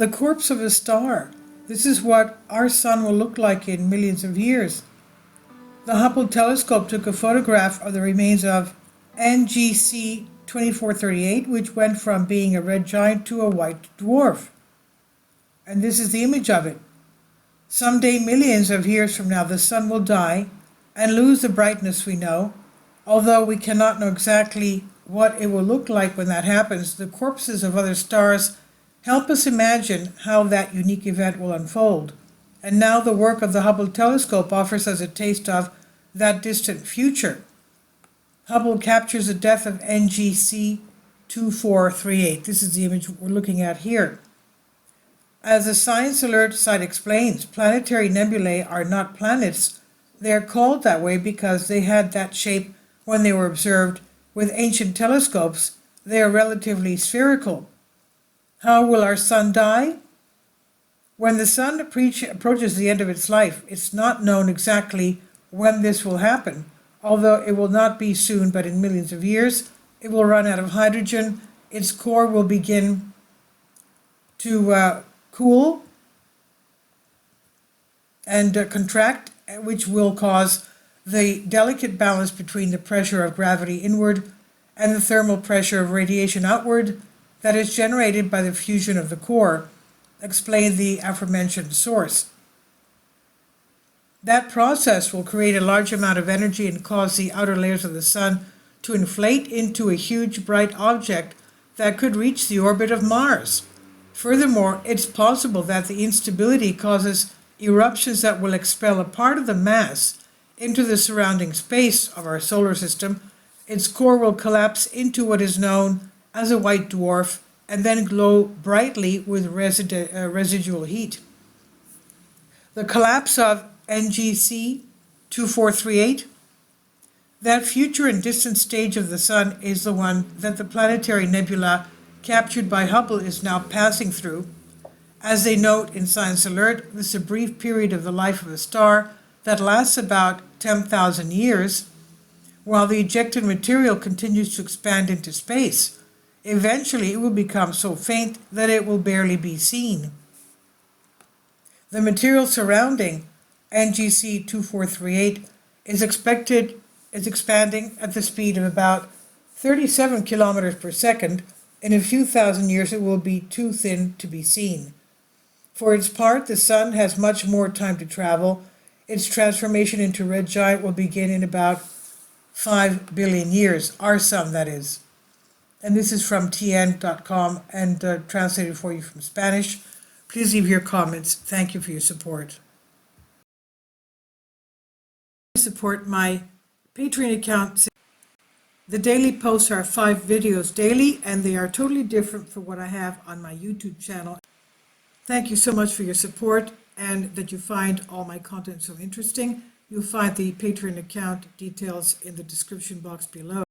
The corpse of a star. This is what our sun will look like in millions of years. The Hubble telescope took a photograph of the remains of NGC2438, which went from being a red giant to a white dwarf. And this is the image of it. Someday, millions of years from now, the sun will die and lose the brightness we know. Although we cannot know exactly what it will look like when that happens, the corpses of other stars help us imagine how that unique event will unfold. And now the work of the Hubble telescope offers us a taste of that distant future. Hubble captures the death of NGC2438. This is the image we're looking at here. As the Science Alert site explains, planetary nebulae are not planets. They are called that way because they had that shape when they were observed with ancient telescopes. They are relatively spherical. How will our sun die? When the sun approaches the end of its life, it's not known exactly when this will happen, although it will not be soon, but in millions of years. It will run out of hydrogen. Its core will begin to cool and contract, which will cause the delicate balance between the pressure of gravity inward and the thermal pressure of radiation outward that is generated by the fusion of the core, explain the aforementioned source. That process will create a large amount of energy and cause the outer layers of the sun to inflate into a huge bright object that could reach the orbit of Mars. Furthermore, it's possible that the instability causes eruptions that will expel a part of the mass into the surrounding space of our solar system. Its core will collapse into what is known as a white dwarf and then glow brightly with residual heat. The collapse of NGC2438, that future and distant stage of the sun, is the one that the planetary nebula captured by Hubble is now passing through. As they note in Science Alert, this is a brief period of the life of a star that lasts about 10,000 years, while the ejected material continues to expand into space. Eventually, it will become so faint that it will barely be seen. The material surrounding NGC2438 is expanding at the speed of about 37 kilometers per second. In a few thousand years, it will be too thin to be seen. For its part, the sun has much more time to travel. Its transformation into red giant will begin in about 5 billion years, our sun, that is. And this is from tn.com and translated for you from Spanish. Please leave your comments. Thank you for your support. Support my Patreon account. The daily posts are 5 videos daily, and they are totally different from what I have on my YouTube channel. Thank you so much for your support and that you find all my content so interesting. You'll find the Patreon account details in the description box below.